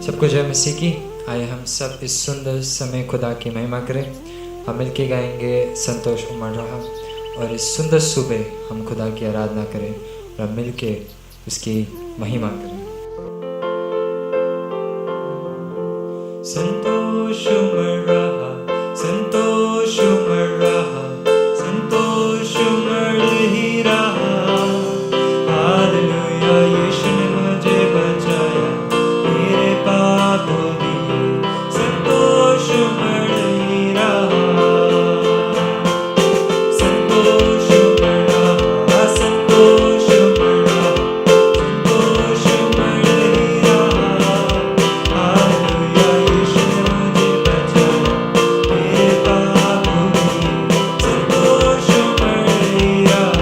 सबको जय मसीह की। आइए हम सब इस सुंदर समय खुदा की महिमा करें। हम मिलके गाएंगे संतोष उमड़ रहा, और इस सुंदर सुबह हम खुदा की आराधना करें और हम मिलके उसकी महिमा करें। संतोष उमड़ रहा, संतोष उमड़ रहा, संतोष उमड़ ही रहा। हालेलुया, यीशु ने मुझे बचाया, मेरे पाप धो दिए, संतोष उमड़ ही रहा। संतोष उमड़ रहा, संतोष उमड़ रहा, संतोष उमड़ ही रहा। हालेलुया, यीशु ने मुझे बचाया, मेरे पाप धो दिए, संतोष उमड़ ही रहा।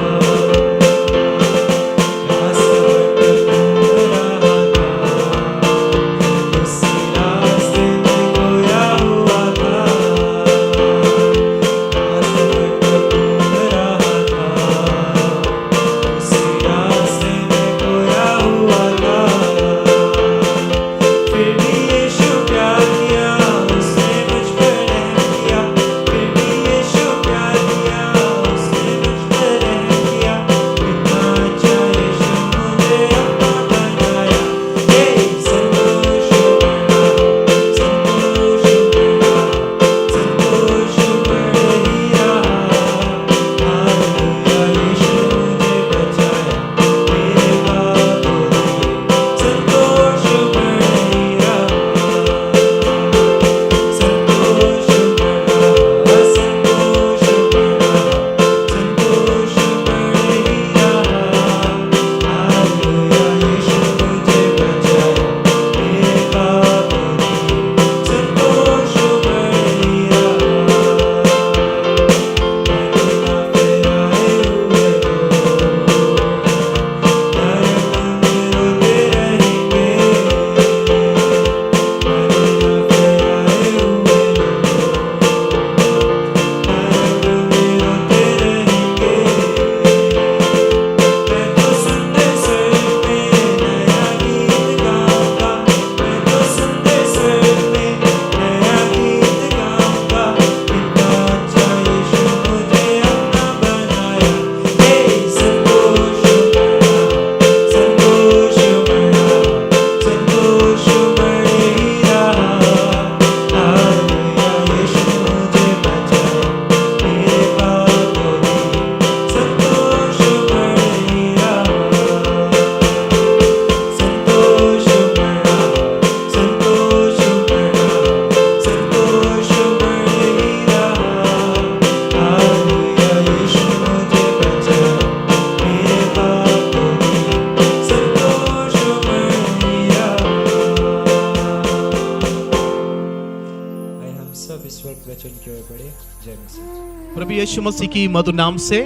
प्रभु यीशु मसीह की मधुर नाम से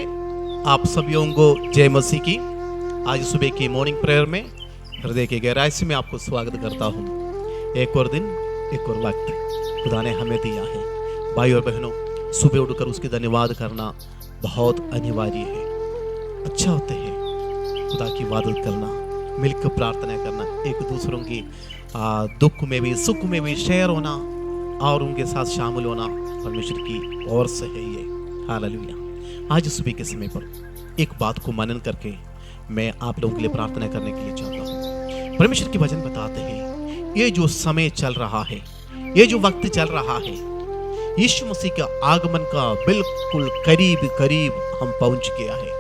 आप सभी को जय मसीह की। आज सुबह की मॉर्निंग प्रेयर में हृदय की गहराई से मैं आपको स्वागत करता हूँ। एक और दिन, एक और वक्त खुदा ने हमें दिया है। भाई और बहनों, सुबह उठकर उसकी धन्यवाद करना बहुत अनिवार्य है। अच्छा होता है खुदा की इबादत करना, मिलकर प्रार्थना करना, एक दूसरों की दुख में भी सुख में भी शेयर होना और उनके साथ शामिल होना परमेश्वर की ओर से है ये। हालेलुया। आज सुबह के समय पर एक बात को मनन करके मैं आप लोगों के लिए प्रार्थना करने के लिए चाहता हूँ। परमेश्वर की वचन बताते हैं ये जो समय चल रहा है, ये जो वक्त चल रहा है, यीशु मसीह के आगमन का बिल्कुल करीब करीब हम पहुंच गया है।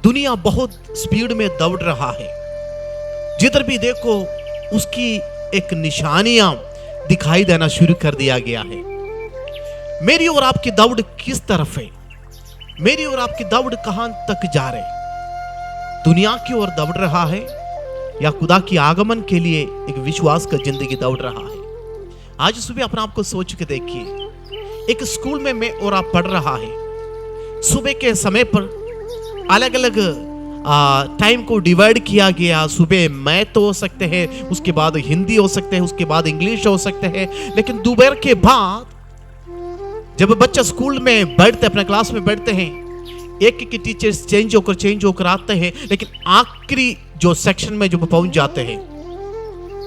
दुनिया बहुत स्पीड में दौड़ रहा है। जिधर भी देखो उसकी एक निशानियां दिखाई देना शुरू कर दिया गया है। मेरी और आपकी दौड़ किस तरफ है? मेरी और आपकी दौड़ कहां तक जा रहे? दुनिया की ओर दौड़ रहा है या खुदा की आगमन के लिए एक विश्वास का जिंदगी दौड़ रहा है? आज सुबह अपने आप को सोच के देखिए। एक स्कूल में मैं और आप पढ़ रहा है। सुबह के समय पर अलग अलग टाइम को डिवाइड किया गया। सुबह मैथ हो सकते हैं, उसके बाद हिंदी हो सकते हैं, उसके बाद इंग्लिश हो सकते हैं। लेकिन दोपहर के बाद जब बच्चा स्कूल में बैठते, अपने क्लास में बैठते हैं, एक एक टीचर्स चेंज होकर आते हैं। लेकिन आखिरी जो सेक्शन में जब पहुंच जाते हैं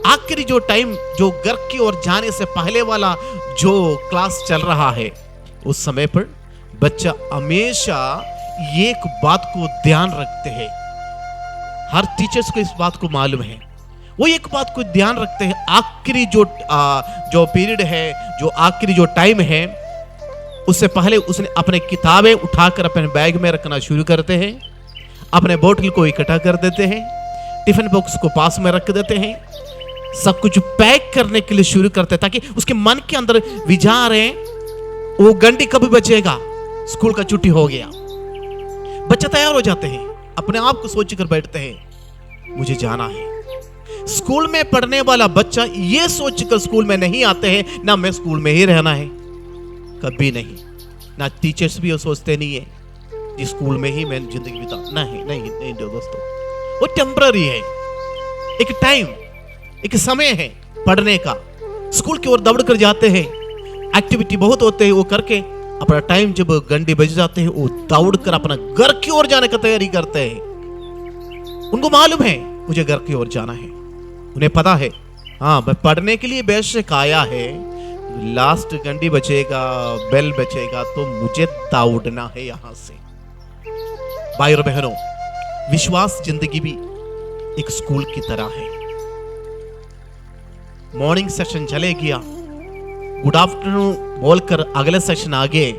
आखिरी जो टाइम, जो घर की ओर जाने से पहले वाला जो क्लास चल रहा है, उस समय पर बच्चा हमेशा एक बात को ध्यान रखते हैं। हर टीचर्स को इस बात को मालूम है, वो एक बात को ध्यान रखते हैं, आखिरी जो पीरियड है, जो आखिरी जो टाइम है, उससे पहले उसने अपने किताबें उठाकर अपने बैग में रखना शुरू करते हैं, अपने बोतल को इकट्ठा कर देते हैं, टिफिन बॉक्स को पास में रख देते हैं, सब कुछ पैक करने के लिए शुरू करते हैं, ताकि उसके मन के अंदर विचार है वो घंटी कभी बचेगा, स्कूल का छुट्टी हो गया। बच्चे तैयार हो जाते हैं, अपने आप को सोचकर बैठते हैं मुझे जाना है। स्कूल में पढ़ने वाला बच्चा ये सोचकर स्कूल में नहीं आते हैं ना मैं स्कूल में ही रहना है, कभी नहीं। ना टीचर्स भी सोचते नहीं है जिस स्कूल में ही मैं जिंदगी बिता, नहीं नहीं नहीं दोस्तों, वो टेम्पररी है, एक टाइम, एक समय है पढ़ने का। स्कूल की ओर दौड़ कर जाते हैं, एक्टिविटी बहुत होते हैं, वो करके अपना टाइम जब घंटे बज जाते हैं वो दौड़ कर अपना घर की ओर जाने की तैयारी करते हैं। उनको मालूम है मुझे घर की ओर जाना है, उन्हें पता है हाँ मैं पढ़ने के लिए बेशक आया है, लास्ट घंटी बचेगा, बेल बचेगा तो मुझे दौड़ना है यहां से। भाई और बहनों, विश्वास जिंदगी भी एक स्कूल की तरह है। मॉर्निंग सेशन चले गया, गुड आफ्टरनून बोलकर अगले सेशन आ गए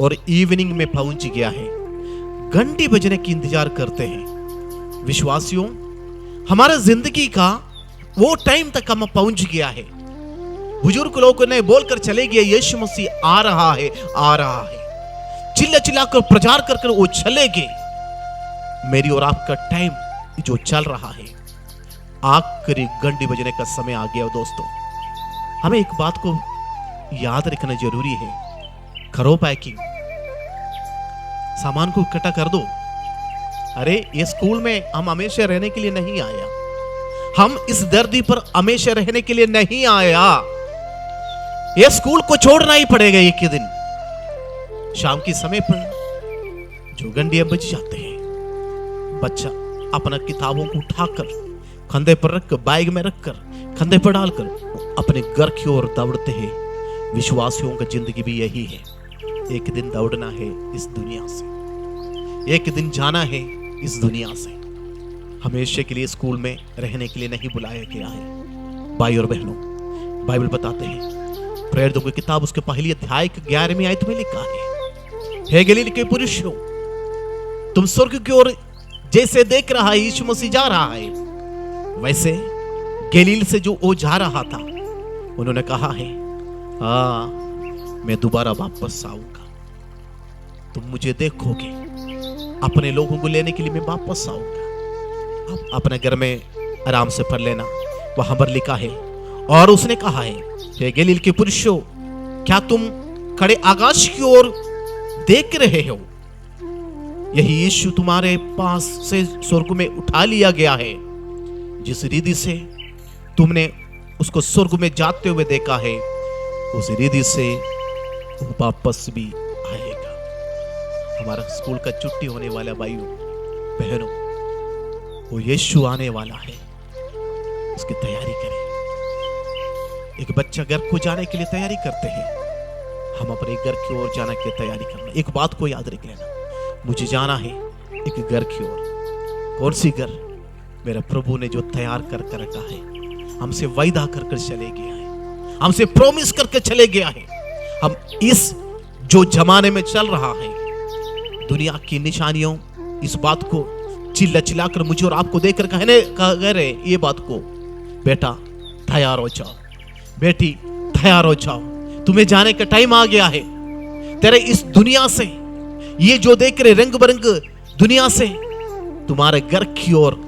और इवनिंग में पहुंच गया है, घंटी बजने की इंतजार करते हैं। विश्वासियों, हमारा जिंदगी का वो टाइम तक हम पहुंच गया है। बुजुर्ग लोगों ने बोलकर चले गए यीशु मसीह आ रहा है, आ रहा है, चिल्ला चिल्लाकर प्रचार कर वो चले गए। मेरी और आपका टाइम जो चल रहा है, आखिरी घंटी बजने का समय आ गया। दोस्तों, हमें एक बात को याद रखना जरूरी है, करो पैकिंग, सामान को इकट्ठा कर दो। अरे ये स्कूल में हम हमेशा रहने के लिए नहीं आया, हम इस धरती पर हमेशा रहने के लिए नहीं आया। ये स्कूल को छोड़ना ही पड़ेगा एक ही दिन। शाम के समय पर जो घंटियां बज जाते हैं, बच्चा अपना किताबों को उठाकर कंधे पर रखकर, बैग में रखकर, कंधे पर डालकर अपने घर की ओर दौड़ते हैं। विश्वासियों का जिंदगी भी यही है, एक दिन दौड़ना है इस दुनिया से, एक दिन जाना है इस दुनिया से। हमेशा के लिए स्कूल में रहने के लिए नहीं बुलाया गया है। भाई और बहनों, बाइबल बताते हैं, प्रेरितों की किताब उसके पहली अध्याय के 11वीं आयत में लिखा है, हे गलील के पुरुषों, तुम स्वर्ग की ओर जैसे देख रहा है यीशु मसीह जा रहा है, वैसे गलील से जो वो जा रहा था, उन्होंने कहा है मैं दोबारा वापस आऊंगा, तुम मुझे देखोगे, अपने लोगों को लेने के लिए मैं वापस आऊंगा। अब अपने घर में आराम से पढ़ लेना, वहां पर लिखा है, और उसने कहा है, हे गलील के पुरुषों, क्या तुम खड़े आकाश की ओर देख रहे हो? यही यीशु तुम्हारे पास से स्वर्ग में उठा लिया गया है, जिस रीति से तुमने उसको स्वर्ग में जाते हुए देखा है, उस रीति से वो वापस भी आएगा। हमारा स्कूल का छुट्टी होने वाला भाइयों बहनों, वो यीशु आने वाला है, उसकी तैयारी करें। एक बच्चा घर को जाने के लिए तैयारी करते हैं, हम अपने घर की ओर जाने की तैयारी करना। एक बात को याद रख लेना, मुझे जाना है एक घर की ओर। कौन सी घर? मेरा प्रभु ने जो तैयार कर रखा है, हमसे वायदा कर चले गया है, हमसे प्रॉमिस करके चले गया है। हम इस जो जमाने में चल रहा है, दुनिया की निशानियों, इस बात को चिल्ला चिल्लाकर मुझे और आपको देखकर कह रहे ये बात को, बेटा तैयार हो जाओ, बेटी तैयार हो जाओ, तुम्हें जाने का टाइम आ गया है। तेरे इस दुनिया से, ये जो देख रहे रंग बिरंग दुनिया से, तुम्हारे घर की ओर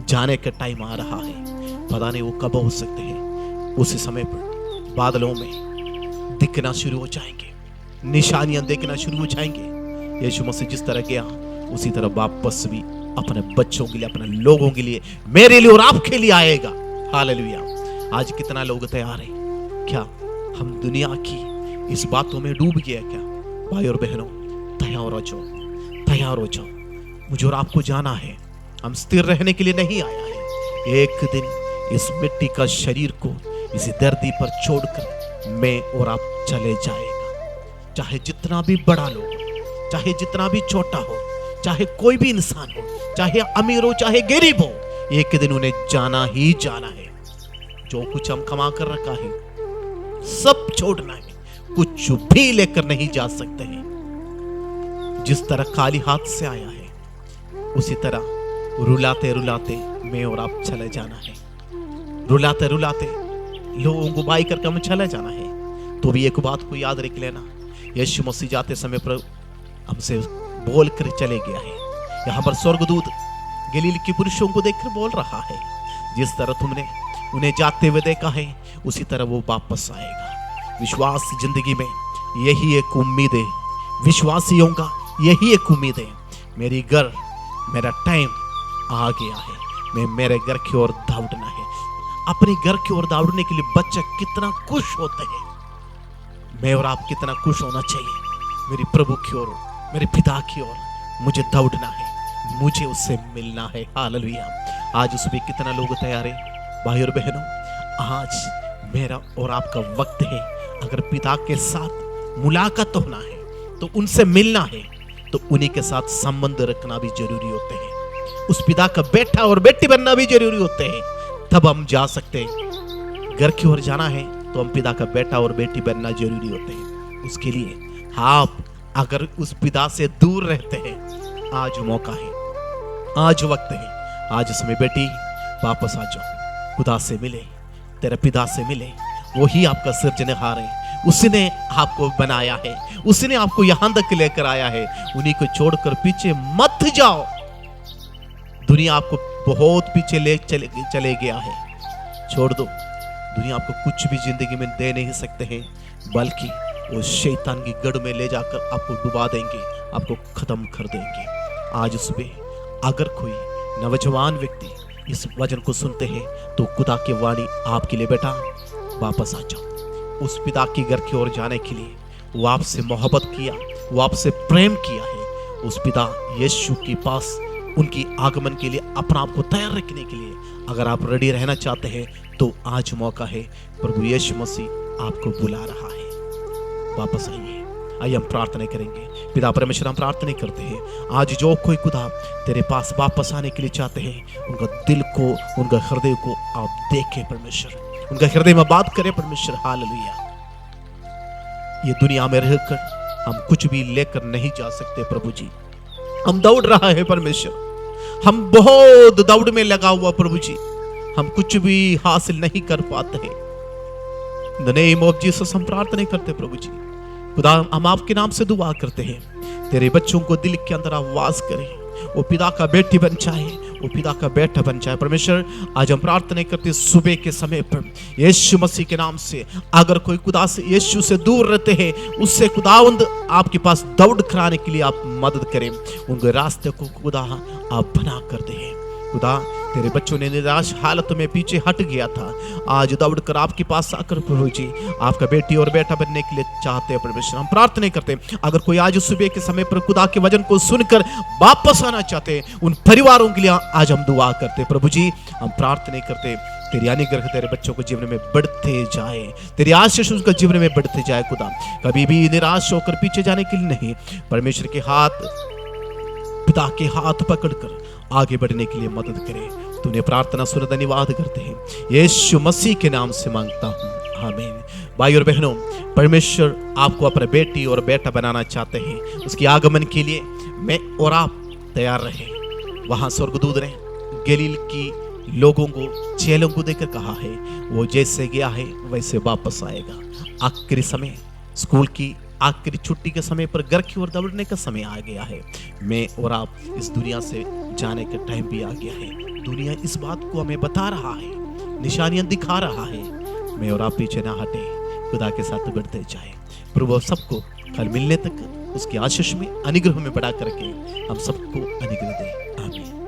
जाने का टाइम आ रहा है। पता नहीं वो कब हो सकते हैं। उसी समय पर बादलों में दिखना शुरू हो जाएंगे, निशानियां देखना शुरू हो जाएंगे। यीशु मसीह जिस तरह गया, उसी तरह वापस भी अपने बच्चों के लिए, अपने लोगों के लिए, मेरे लिए और आपके लिए आएगा। हालेलुया। आज कितना लोग तैयार हैं? क्या हम दुनिया की इस बातों में डूब गए क्या? भाई और बहनों, तैयार हो जाओ, तैयार हो जाओ। मुझे और आपको जाना है, हम स्थिर रहने के लिए नहीं आया है। एक दिन इस मिट्टी का शरीर को इसी धरती पर छोड़कर मैं और आप चले जाएगा। चाहे जितना भी बड़ा लोग हो, चाहे जितना भी छोटा हो, चाहे कोई भी इंसान हो, चाहे अमीर हो चाहे गरीब हो, एक दिन उन्हें जाना ही जाना है। जो कुछ हम कमा कर रखा है सब छोड़ना है, कुछ भी लेकर नहीं जा सकते हैं। जिस तरह खाली हाथ से आया है उसी तरह रुलाते रुलाते मैं और आप चले जाना है। रुलाते रुलाते लोगों को बाई करके हमें चले जाना है। तो भी एक बात को याद रख लेना, यीशु मसीह जाते समय पर हमसे बोल कर चले गया है। यहाँ पर स्वर्गदूत गलील के पुरुषों को देखकर बोल रहा है, जिस तरह तुमने उन्हें जाते हुए देखा है उसी तरह वो वापस आएगा। विश्वास जिंदगी में यही एक उम्मीद है, विश्वासियों का यही एक उम्मीद है। मेरी घर, मेरा टाइम आ गया है, मैं मेरे घर की ओर दौड़ना है। अपने घर की ओर दौड़ने के लिए बच्चे कितना खुश होते हैं, मैं और आप कितना खुश होना चाहिए। मेरी प्रभु की ओर, मेरे पिता की ओर मुझे दौड़ना है, मुझे उससे मिलना है। हालेलुया। आज उसमें कितना लोग तैयार है भाई और बहनों। आज मेरा और आपका वक्त है। अगर पिता के साथ मुलाकात होना है तो उनसे मिलना है, तो उन्हीं के साथ संबंध रखना भी जरूरी होते हैं। उस पिता का बेटा और बेटी बनना भी जरूरी होते हैं, तब हम जा सकते हैं। घर की ओर जाना है तो हम पिता का बेटा और बेटी बनना जरूरी होते हैं। उसके लिए आप अगर उस पिता से दूर रहते हैं, आज मौका है, आज वक्त है। आज उसमें बेटी वापस आ जाओ, खुदा से मिले, तेरे पिता से मिले। वही आपका सृजनहार है, उसने आपको बनाया है, उसने आपको यहां तक लेकर आया है। उन्हीं को छोड़कर पीछे मत जाओ। दुनिया आपको बहुत पीछे ले चले गया है, छोड़ दो। दुनिया आपको कुछ भी जिंदगी में दे नहीं सकते हैं, बल्कि वो शैतान की गढ़ में ले जाकर आपको डुबा देंगे, आपको खत्म कर देंगे। आज सुबह अगर कोई नौजवान व्यक्ति इस वचन को सुनते हैं तो खुदा की वाणी आपके लिए, बेटा वापस आ जाओ। उस पिता की घर की ओर जाने के लिए वो आपसे मोहब्बत किया, वो आपसे प्रेम किया है। उस पिता यीशु के पास उनकी आगमन के लिए अपना आप को तैयार रखने के लिए अगर आप रेडी रहना चाहते हैं तो आज मौका है। प्रभु यीशु मसीह आपको बुला रहा है, वापस आइए। आइए हम प्रार्थना करेंगे। पिता परमेश्वर, हम प्रार्थना करते हैं आज जो कोई खुदा तेरे पास वापस आने के लिए चाहते हैं, उनका दिल को, उनका हृदय को आप देखें परमेश्वर, उनका हृदय में बात करें परमेश्वर। हालेलुया। ये दुनिया में रहकर हम कुछ भी लेकर नहीं जा सकते प्रभु जी। हम दौड़ रहा है परमेश्वर, हम बहुत दौड़ में लगा हुआ प्रभु जी, हम कुछ भी हासिल नहीं कर पाते हैं। In the name of Jesus हम प्रार्थना करते प्रभु जी। खुदा हम आपके नाम से दुआ करते हैं, तेरे बच्चों को दिल के अंदर आवाज करें, वो पिता का बेटी बन जाए, वो पिता का बेटा बन जाए परमेश्वर। आज हम प्रार्थना करते सुबह के समय पर यीशु मसीह के नाम से, अगर कोई खुदा से यीशु से दूर रहते हैं, उससे खुदावंद आपके पास दौड़ कराने के लिए आप मदद करें। उनके रास्ते को खुदा आप बना कर दें। खुदा तेरे बच्चों ने निराश हालत में पीछे हट गया था, आज दौड़कर आपके पास आकर प्रभु जी आपका बेटी और बेटा बनने के लिए चाहते हैं परमेश्वर। हम प्रार्थना करते हैं अगर कोई आज सुबह के समय पर खुदा के वचन को सुनकर वापस आना चाहते हैं, उन परिवारों के लिए आज हम दुआ करते हैं प्रभु जी। हम प्रार्थना करते हैं तेरी अनुग्रह तेरे बच्चों को जीवन में बढ़ते जाए, तेरी आशीष उनका जीवन में बढ़ते जाए। खुदा कभी भी निराश होकर पीछे जाने के लिए नहीं, परमेश्वर के हाथ, पिता के हाथ पकड़कर आगे बढ़ने के लिए मदद करे। तूने प्रार्थना सुन, धन्यवाद करते हैं, यीशु मसीह के नाम से मांगता हूँ, आमीन। भाई और बहनों, परमेश्वर आपको अपने बेटी और बेटा बनाना चाहते हैं। उसके आगमन के लिए मैं और आप तैयार रहे। वहां स्वर्गदूत ने गलील की लोगों को, चेलों को देखकर कहा है, वो जैसे गया है वैसे वापस आएगा। आखिरी समय, स्कूल की आखिरी छुट्टी के समय पर घर की ओर दौड़ने का समय आ गया है। मैं और आप इस दुनिया से जाने का टाइम भी आ गया है। दुनिया इस बात को हमें बता रहा है, निशानियां दिखा रहा है। मैं और आप पीछे ना हटे, खुदा के साथ बढ़ते जाए। प्रभु सबको कल मिलने तक उसकी आशीष में, अनुग्रह में बढ़ा करके हम सबको अनुग्रह दे। आमीन।